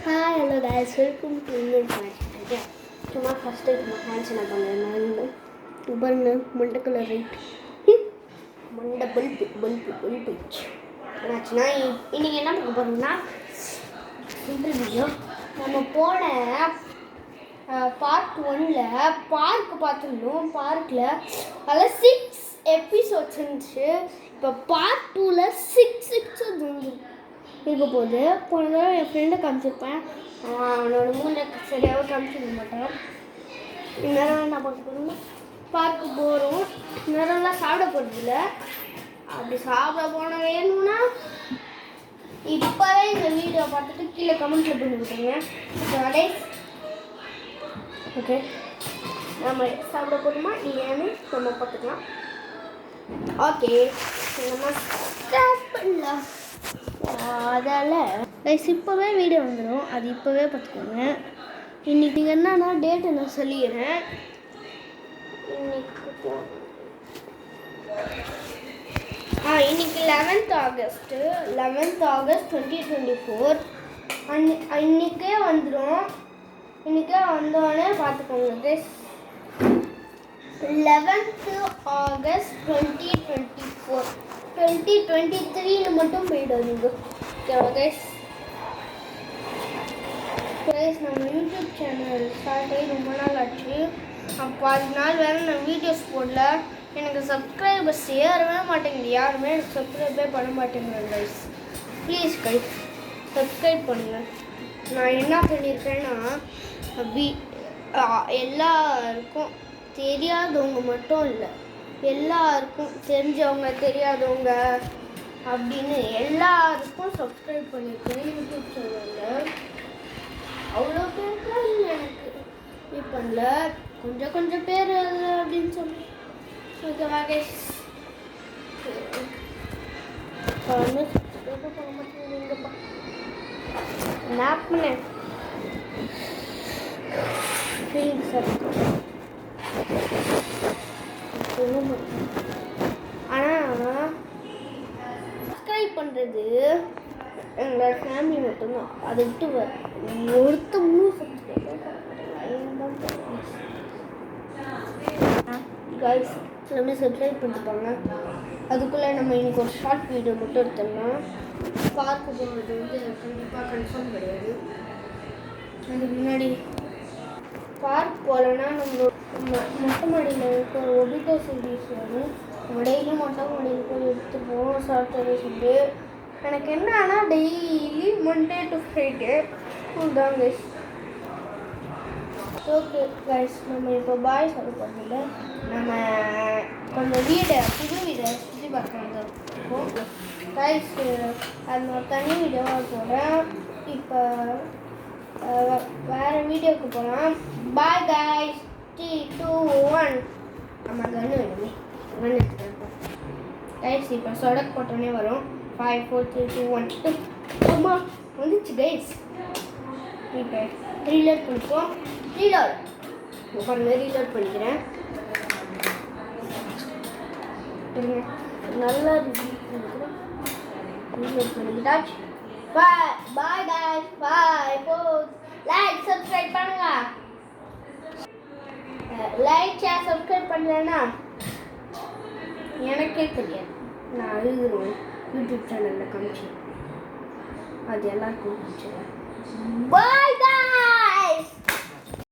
Hi, hello guys, welcome to Indian Magic. Okay, சும்மா first time hands என்ன பண்ணுறேன் பாருங்க மண்டை கலர் ரைட் மண்டை பல்பு என்னாச்சுன்னா இன்றைக்கி என்ன பண்ண போகிறோம்னா சிம்பிள் வீடியோ. நம்ம போன பார்ட் 1ல் பார்க் பார்த்துருந்தோம். பார்க்கில் அதில் 6 எபிசோட்ஸ் இருந்துச்சு. இப்போ பார்ட் 2ல் 6 எபிசோட்ஸ் வந்து இருக்க போகுது. போன தடவை என் ஃப்ரெண்டை காமிச்சிருப்பேன், அவனோட மூளை சரியாக காமிச்சிருக்க மாட்டான். இந்நேரம் என்ன பார்க்க போகிறோம்னா பார்க்கு போகிறோம். நேரம்லாம் சாப்பிட போகிறதில்ல. அப்படி சாப்பிட போன வேணும்னா இப்போவே இந்த வீடியோ பார்த்துட்டு கீழே கமெண்ட்டில் பண்ணி விட்டுருங்க. ஓகே, நம்ம சாப்பிட போகிறோமா இல்லையான்னு நம்ம பார்த்துக்கலாம். ஓகே, நம்ம ஸ்டார்ட் பண்ணலாம். அதால் இப்போவே வீடியோ வந்துடும், அது இப்போவே பார்த்துக்கோங்க. இன்றைக்கி என்னன்னா டேட்டு நான் சொல்லிடுறேன். இன்னைக்கு 11th ஆகஸ்ட் 2024. இன்னைக்கே வந்துடும். இன்றைக்கே வந்தோடனே பார்த்துக்கோங்க. 11th August 2024. 2023 மட்டும் போயிடாதீங்க. நம்ம யூடியூப் சேனல் ஸ்டார்ட் ஆகி ரொம்ப நாள் ஆச்சு. அப்போ 5 நாள் வேறு நான் வீடியோஸ் போடல. எனக்கு சப்ஸ்கிரைபர்ஸ் ஏறவே மாட்டேங்குது. யாருமே எனக்கு சப்ஸ்கிரைபே பண்ண மாட்டேங்கிறாங்க கைஸ். ப்ளீஸ் கைஸ் சப்ஸ்கிரைப் பண்ணுங்கள். நான் என்ன பண்ணியிருக்கேன்னா எல்லாருக்கும் தெரியாதவங்க மட்டும் இல்லை, எல்லாருக்கும் தெரிஞ்சவங்க தெரியாதவங்க அப்படின்னு எல்லாருக்கும் சப்ஸ்கிரைப் பண்ணியிருக்கேன் யூடியூப் சேனலில். அவ்வளோ பேருக்குலாம் இல்லை, எனக்கு இது பண்ணல, கொஞ்சம் பேர் அப்படின்னு சொல்லி ஓகேவா கைஸ். சப்ஸ்கிரைப் பண்ண மாட்டேங்குதுங்கப்பா. நான் பண்ணேன் ஆனால் சப்ஸ்கிரைப் பண்ணுறது எங்களோட ஃபேமிலி மட்டும்தான். அதை விட்டு ஒருத்தவங்களும் சப்ஸ்கிரைப் கைஸ் எல்லாமே சப்ஸ்கிரைப் பண்ணிப்பாங்க. அதுக்குள்ளே நம்ம இன்றைக்கி ஒரு ஷார்ட் வீடியோ மட்டும் எடுத்தோம்னா பார்க்க போகிறது கண்டிப்பாக கன்ஃபார்ம் கிடையாது. அதுக்கு முன்னாடி பார்க் போகலன்னா நம்மளோட மொட்டை மாடியில் இருக்க ஒபிட்டோ சீரீஸ் வேணும். நம்ம டெய்லியும் மொட்டை மாடியில் போய் எடுத்துப்போம் சாட்டர்டே சண்டே. எனக்கு என்னன்னா டெய்லி மண்டே டு ஃப்ரைடே தான் கைஸ். ஓகே கைஸ், நம்ம இப்போ பாய் சொல்ல போகிறதில்ல, நம்ம கொஞ்சம் புது வீடை சுற்றி பார்க்க இருக்கோம் கைஸ். அது நான் தனி வீடியோவாக போகிறேன். இப்போ வேறு வீடியோவுக்கு போகலாம். Bye guys. 3, 2, 1. நம்ம கன்று வேணுமே, கன்று எடுத்துகிட்டு கைஸ். இப்போ சொடக்கு போட்டோன்னே வரும். 5, 4, 3, 2, 1. அம்மா வந்துச்சு கைஸ். இப்போ ரீலோட் பண்ணிப்போம். ரீலோட் பண்ணிக்கிறேன். நல்லா ரீலோட் பண்ணிக்கிட்டாச்சு. Bye guys. Bye. Like subscribe பண்ணுங்க. லைக் ஷேர் சப்ஸ்கிரைப் பண்ணலன்னா எனக்கே தெரியாது. நான் அழுதுருவேன் யூடியூப் சேனலில் காமிச்சு. அது எல்லாருக்கும் பிடிச்சிருவேன். பாய்.